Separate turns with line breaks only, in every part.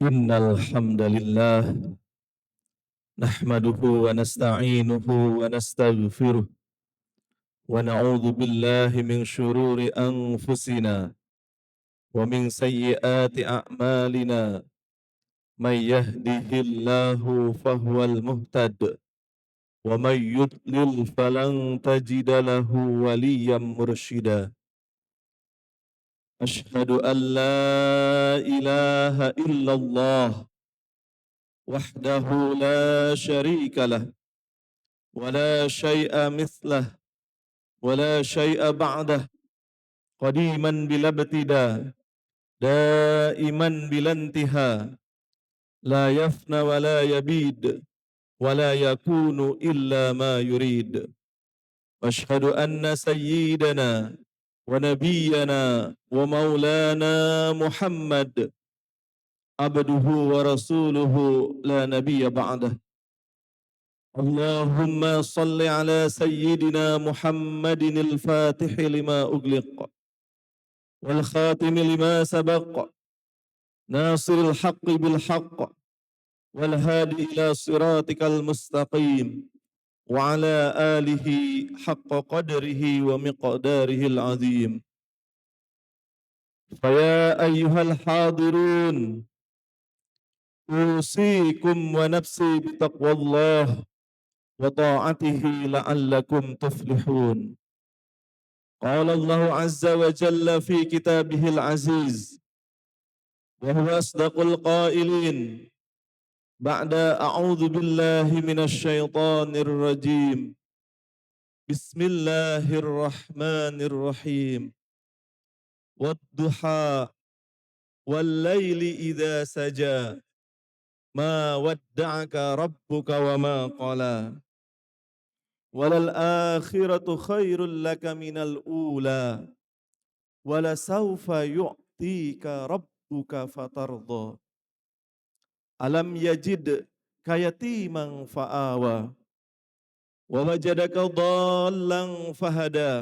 Innal hamdalillah nahmaduhu wa nasta'inuhu wa nastaghfiruh wa na'udzu billahi min shururi anfusina wa min sayyiati a'malina may yahdihillahu fahuwal muhtad wa may yudlil falan tajida lahu waliyyan mursyida. Ashhadu an la ilaha illallah wahdahu la syarika lah ولا شيء مثله ولا شيء بعده قديما بلا ابتداء دائما بلا انتهاء لا يفنى ولا يبيد ولا يكون إلا ما يريد. أشهد أن سيدنا ونبينا ومولانا محمد عبده ورسوله لا نبي بعده. اللهم صل على سيدنا محمد الفاتح لما أغلق والخاتم لما سبق ناصر الحق بالحق والهادي إلى صراطك المستقيم وعلى آله حق قدره ومقداره العظيم. فيا أيها الحاضرون أوصيكم ونفسي بتقوى الله وطاعته لعلكم تفلحون. قال الله عز وجل في كتابه العزيز وهو أصدق القائلين بعد أعوذ بالله من الشيطان الرجيم بسم الله الرحمن الرحيم والضحى والليل إذا سجى ما ودعك ربك وما قلى وللآخرة خير لك من الأولى ولسوف يعطيك ربك فترضى ألم يجد كيتيما فآوى ووجدك ضالا فهدى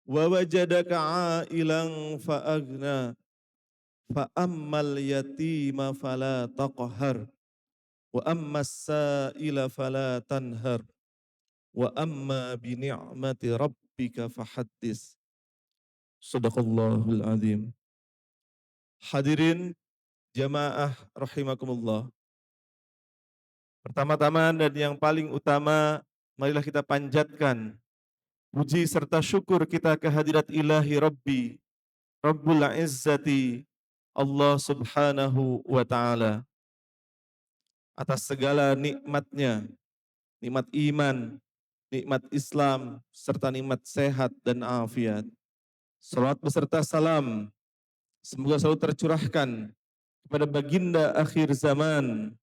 ووجدك عائلا فأغنى فأما اليتيم فلا تقهر وأما السائل فلا تنهر وأما بنعمة ربك فحدث. Sadaqallahul azim. Hadirin jamaah rahimakumullah. Pertama-tama dan yang paling utama, marilah kita panjatkan puji serta syukur kita kehadirat ilahi Rabbi, Rabbul Izzati, Allah subhanahu wa ta'ala. Atas segala nikmatnya, nikmat iman, nikmat Islam, serta nikmat sehat dan afiat. Salawat beserta salam semoga selalu tercurahkan kepada baginda akhir zaman,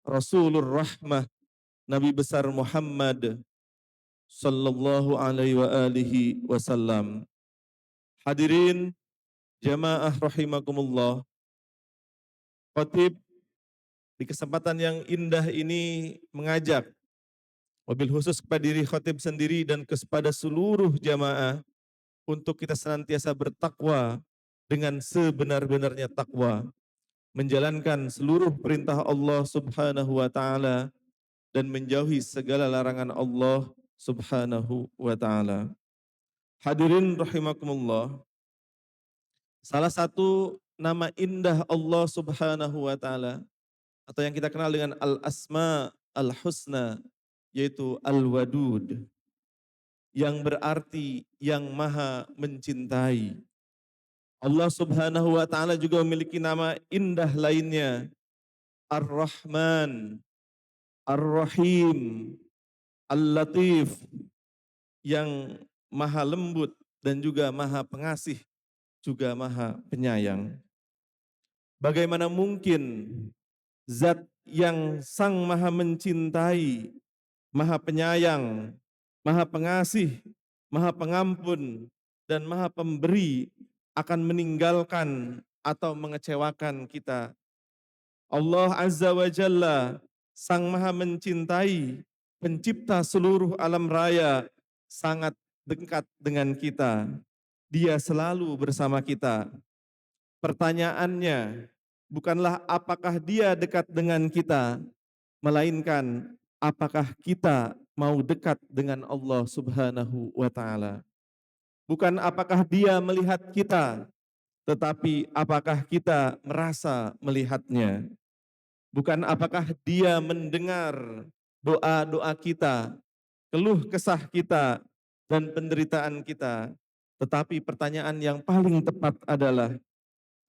Rasulur Rahmah, Nabi besar Muhammad sallallahu alaihi wa alihi wasallam. Hadirin jamaah rahimakumullah. Khatib di kesempatan yang indah ini mengajak wabil khusus kepada diri khatib sendiri dan kepada seluruh jamaah untuk kita senantiasa bertakwa dengan sebenar-benarnya takwa, menjalankan seluruh perintah Allah Subhanahu wa taala dan menjauhi segala larangan Allah Subhanahu wa taala. Hadirin rahimakumullah. Salah satu nama indah Allah Subhanahu wa taala atau yang kita kenal dengan Al-Asma Al-Husna yaitu Al-Wadud, yang berarti yang maha mencintai. Allah Subhanahu wa taala juga memiliki nama indah lainnya, Ar-Rahman, Ar-Rahim, Al-Latif, yang maha lembut dan juga maha pengasih, juga maha penyayang. Bagaimana mungkin zat yang sang maha mencintai, maha penyayang, maha pengasih, maha pengampun, dan maha pemberi akan meninggalkan atau mengecewakan kita. Allah Azza wa Jalla, sang maha mencintai, pencipta seluruh alam raya, sangat dekat dengan kita. Dia selalu bersama kita. Pertanyaannya, bukanlah apakah dia dekat dengan kita, melainkan apakah kita mau dekat dengan Allah Subhanahu wa taala. Bukan apakah dia melihat kita, tetapi apakah kita merasa melihatnya. Bukan apakah dia mendengar doa-doa kita, keluh kesah kita, dan penderitaan kita. Tetapi pertanyaan yang paling tepat adalah,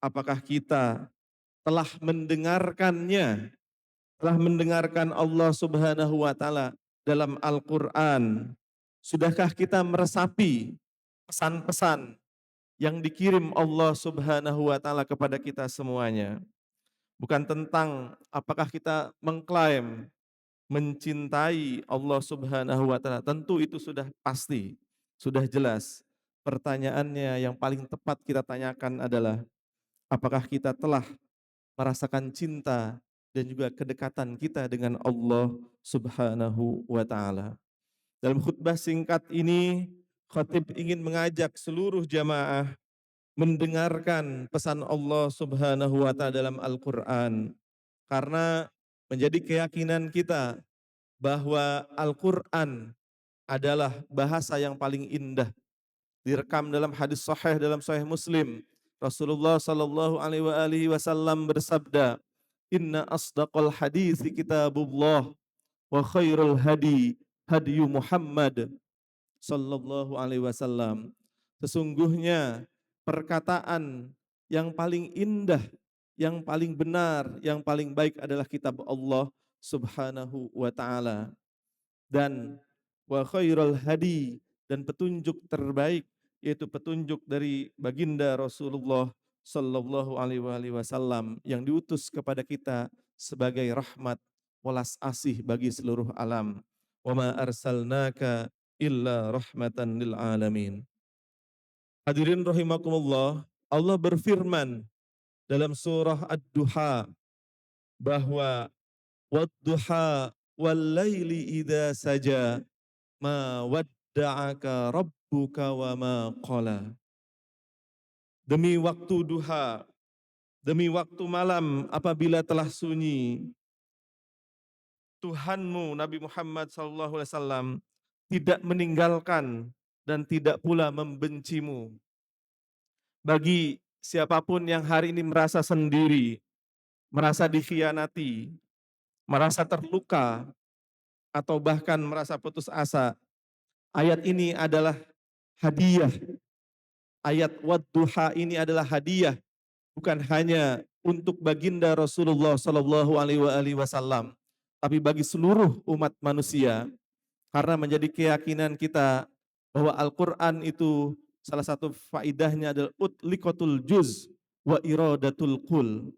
apakah kita telah mendengarkannya, telah mendengarkan Allah Subhanahu wa taala dalam Al-Qur'an? Sudahkah kita meresapi pesan-pesan yang dikirim Allah Subhanahu wa taala kepada kita semuanya? Bukan tentang apakah kita mengklaim mencintai Allah Subhanahu wa taala. Tentu itu sudah pasti, sudah jelas. Pertanyaannya yang paling tepat kita tanyakan adalah, apakah kita telah merasakan cinta dan juga kedekatan kita dengan Allah Subhanahu wa taala. Dalam khutbah singkat ini, khatib ingin mengajak seluruh jamaah mendengarkan pesan Allah Subhanahu wa taala dalam Al-Qur'an, karena menjadi keyakinan kita bahwa Al-Qur'an adalah bahasa yang paling indah. Direkam dalam hadis sahih dalam Sahih Muslim. Rasulullah sallallahu alaihi wasallam bersabda, "Inna asdaqal hadits kitabullah wa khairul hadi hadi Muhammad sallallahu alaihi wasallam." Sesungguhnya perkataan yang paling indah, yang paling benar, yang paling baik adalah kitab Allah Subhanahu wa taala. Dan wa khairul hadi, dan petunjuk terbaik yaitu petunjuk dari baginda Rasulullah sallallahu alaihi wasallam yang diutus kepada kita sebagai rahmat welas asih bagi seluruh alam. Wa ma arsalnaka illa rahmatan lil alamin. Hadirin rahimakumullah, Allah berfirman dalam surah Ad-Duha bahwa wad-duha wal laili idza saja ma wadda'aka rabbuka wa ma qala. Demi waktu duha, demi waktu malam apabila telah sunyi, Tuhanmu Nabi Muhammad SAW tidak meninggalkan dan tidak pula membencimu. Bagi siapapun yang hari ini merasa sendiri, merasa dikhianati, merasa terluka, atau bahkan merasa putus asa, ayat ini adalah hadiah. Ayat Wadduha ini adalah hadiah, bukan hanya untuk baginda Rasulullah Sallallahu Alaihi Wasallam, tapi bagi seluruh umat manusia. Karena menjadi keyakinan kita bahwa Al-Quran itu salah satu faidahnya adalah utlikotul juz wa iradatul kul.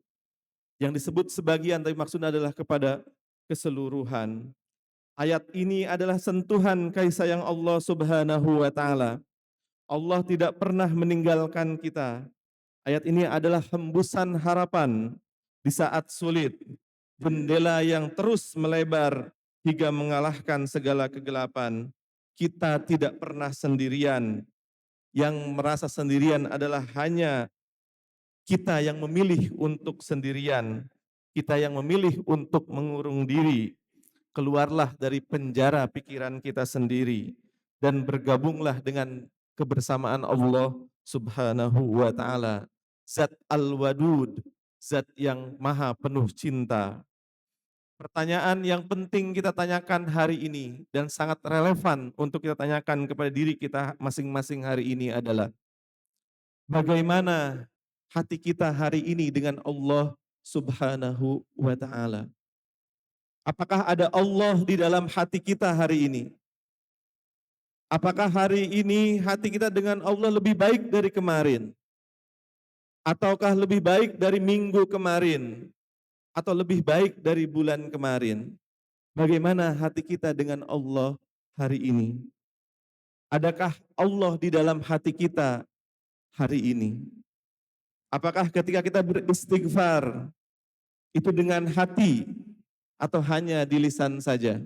Yang disebut sebagian tapi maksudnya adalah kepada keseluruhan. Ayat ini adalah sentuhan kasih sayang Allah Subhanahu wa taala. Allah tidak pernah meninggalkan kita. Ayat ini adalah hembusan harapan di saat sulit, jendela yang terus melebar hingga mengalahkan segala kegelapan. Kita tidak pernah sendirian. Yang merasa sendirian adalah hanya kita yang memilih untuk sendirian. Kita yang memilih untuk mengurung diri. Keluarlah dari penjara pikiran kita sendiri dan bergabunglah dengan kebersamaan Allah Subhanahu wa taala. Zat Al-Wadud, zat yang maha penuh cinta. Pertanyaan yang penting kita tanyakan hari ini dan sangat relevan untuk kita tanyakan kepada diri kita masing-masing hari ini adalah, bagaimana hati kita hari ini dengan Allah Subhanahu wa taala? Apakah ada Allah di dalam hati kita hari ini? Apakah hari ini hati kita dengan Allah lebih baik dari kemarin? Ataukah lebih baik dari minggu kemarin? Atau lebih baik dari bulan kemarin? Bagaimana hati kita dengan Allah hari ini? Adakah Allah di dalam hati kita hari ini? Apakah ketika kita beristighfar itu dengan hati atau hanya di lisan saja?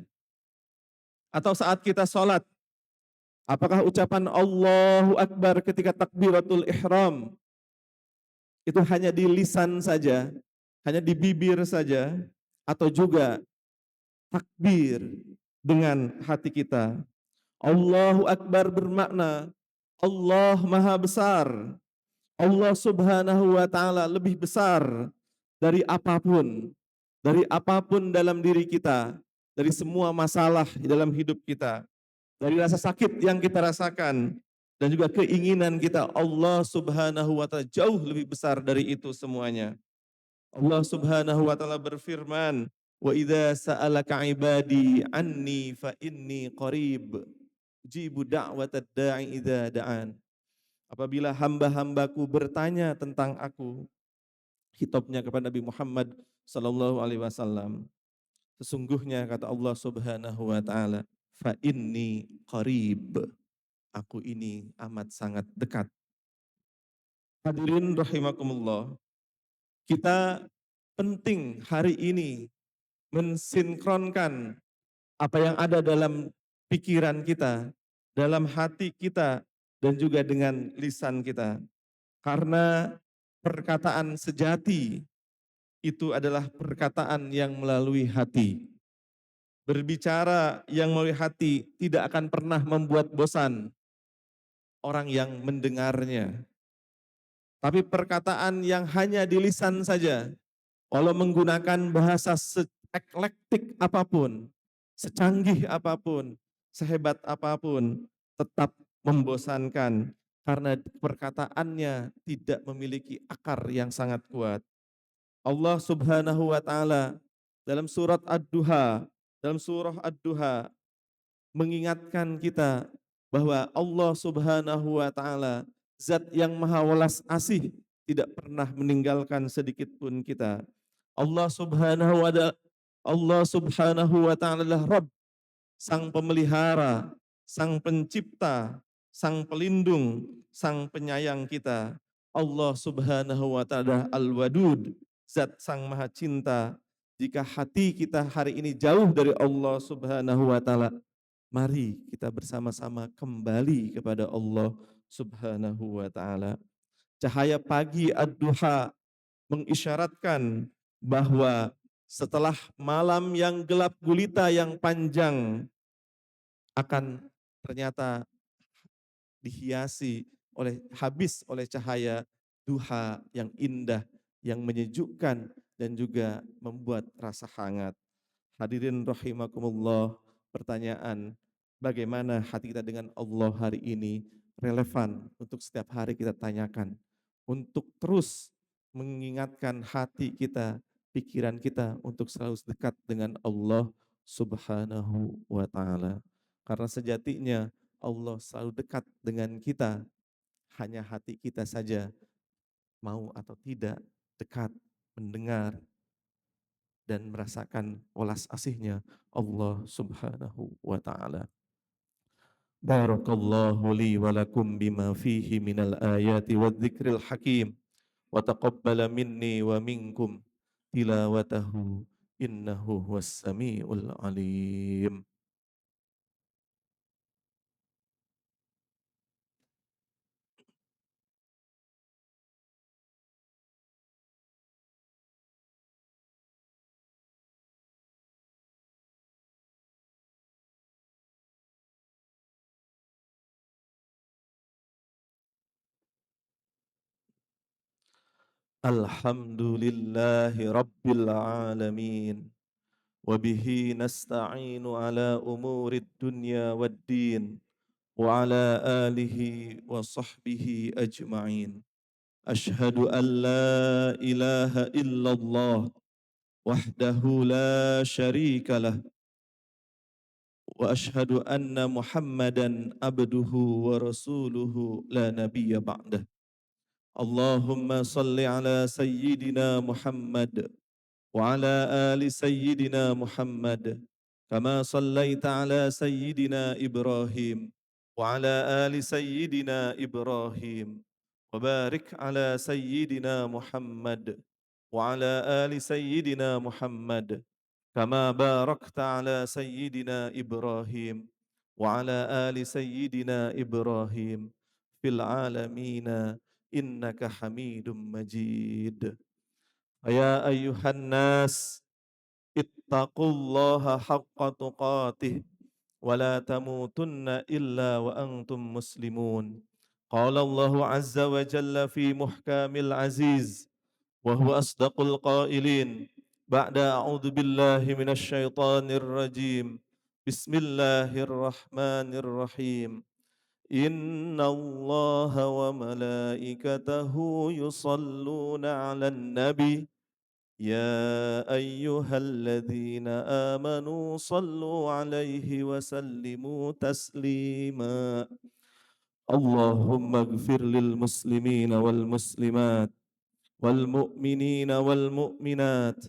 Atau saat kita sholat, apakah ucapan Allahu Akbar ketika takbiratul ihram itu hanya di lisan saja hanya di bibir saja, atau juga takbir dengan hati kita. Allahu Akbar bermakna Allah Maha Besar. Allah Subhanahu wa taala lebih besar dari apapun dalam diri kita, dari semua masalah di dalam hidup kita, dari rasa sakit yang kita rasakan dan juga keinginan kita. Allah Subhanahu wa taala jauh lebih besar dari itu semuanya. Allah Subhanahu wa taala berfirman, "Wa idza sa'alaka 'ibadi anni fa inni qarib, ujibu da'watad da'i idza da'an." Apabila hamba-hambaku bertanya tentang aku, hitopnya kepada Nabi Muhammad sallallahu alaihi wasallam, sesungguhnya kata Allah Subhanahu wa taala, "Fa inni qarib." Aku ini amat sangat dekat. Hadirin rahimakumullah, kita penting hari ini mensinkronkan apa yang ada dalam pikiran kita, dalam hati kita, dan juga dengan lisan kita. Karena perkataan sejati itu adalah perkataan yang melalui hati. Berbicara yang melalui hati tidak akan pernah membuat bosan orang yang mendengarnya. Tapi perkataan yang hanya di lisan saja, walau menggunakan bahasa seeklektik apapun, secanggih apapun, sehebat apapun, tetap membosankan karena perkataannya tidak memiliki akar yang sangat kuat. Allah Subhanahu wa taala dalam surat Ad-Duha, dalam surah Ad-Duha mengingatkan kita bahwa Allah Subhanahu wa taala zat yang maha welas asih, tidak pernah meninggalkan sedikit pun kita. Allah Subhanahu wa taala adalah Rabb, sang pemelihara, sang pencipta, sang pelindung, sang penyayang kita. Allah Subhanahu wa taala Al-Wadud, zat sang maha cinta. Jika hati kita hari ini jauh dari Allah Subhanahu wa taala, mari kita bersama-sama kembali kepada Allah Subhanahu wa taala. Cahaya pagi ad-duha mengisyaratkan bahwa setelah malam yang gelap gulita yang panjang akan ternyata dihiasi habis oleh cahaya duha yang indah, yang menyejukkan dan juga membuat rasa hangat. Hadirin rahimakumullah, pertanyaan bagaimana hati kita dengan Allah hari ini relevan untuk setiap hari kita tanyakan. Untuk terus mengingatkan hati kita, pikiran kita untuk selalu dekat dengan Allah Subhanahu wa taala. Karena sejatinya Allah selalu dekat dengan kita, hanya hati kita saja mau atau tidak dekat, mendengar, dan merasakan welas asihnya Allah Subhanahu wa taala. Barakallahu li wa lakum bima fihi minal ayati wadh-dhikril hakim wa taqabbala minni wa minkum tilawatahu innahu huwas samiul alim. Alhamdulillahi rabbil alamin. وبه نستعين على أمور الدنيا والدين وعلى آله وصحبه أجمعين. أشهد أن لا إله إلا الله وحده لا شريك له وأشهد أن محمدا عبده ورسوله لا نبي بعده. اللهم صل على سيدنا محمد وعلى آل سيدنا محمد كما صليت على سيدنا إبراهيم وعلى آل سيدنا إبراهيم وبارك على سيدنا محمد وعلى آل سيدنا محمد كما باركت على سيدنا إبراهيم وعلى آل سيدنا إبراهيم في العالمين إنك حميد مجيد. يا أيها الناس اتقوا الله حق تقاته ولا تموتن إلا وأنتم مسلمون. قال الله عز وجل في محكام العزيز وهو أصدق القائلين بعد أعوذ بالله من الشيطان الرجيم. بسم الله الرحمن الرحيم. إن الله وملائكته يصلون على النبي يا أيها الذين آمنوا صلوا عليه وسلموا تسليما. اللهم اغفر للمسلمين والمسلمات والمؤمنين والمؤمنات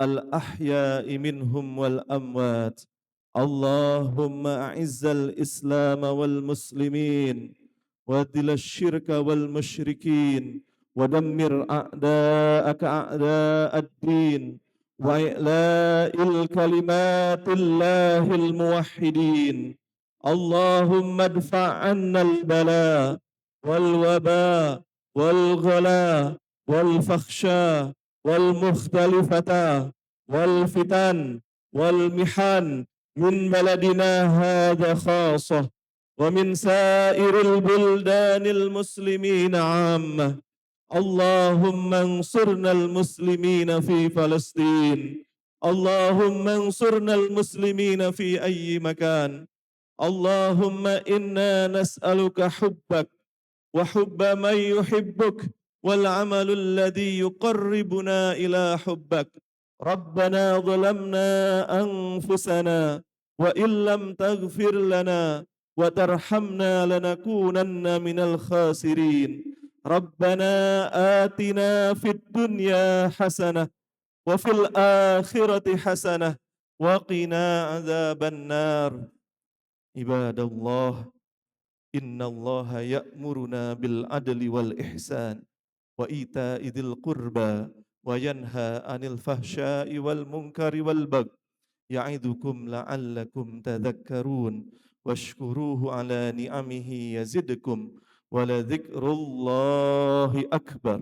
الأحياء منهم والأموات. اللهم أعز الإسلام والمسلمين وذل الشرك والمشركين ودمر أعداءك أعداء الدين وإعلاء الكلمات الله الموحدين. اللهم ادفع عنا البلاء والوباء والغلاء والفخشاء والمختلفة والفتن والمحن من بلدنا هذا خاصة ومن سائر البلدان المسلمين عامة. اللهم انصرنا المسلمين في فلسطين. اللهم انصرنا المسلمين في أي مكان. اللهم إنا نسألك حبك وحب من يحبك والعمل الذي يقربنا إلى حبك. ربنا ظلمنا أنفسنا وإن لم تغفر لنا وترحمنا لنكونن من الخاسرين. ربنا آتنا في الدنيا حسنة وفي الآخرة حسنة وقنا عذاب النار. عباد الله إن الله يأمرنا بالعدل والإحسان وإيتاء ذي القربى وينهى عن الفحشاء والمنكر والبغي يعظكم لعلكم تذكرون واشكروه على نعمه يزدكم ولذكر الله أكبر.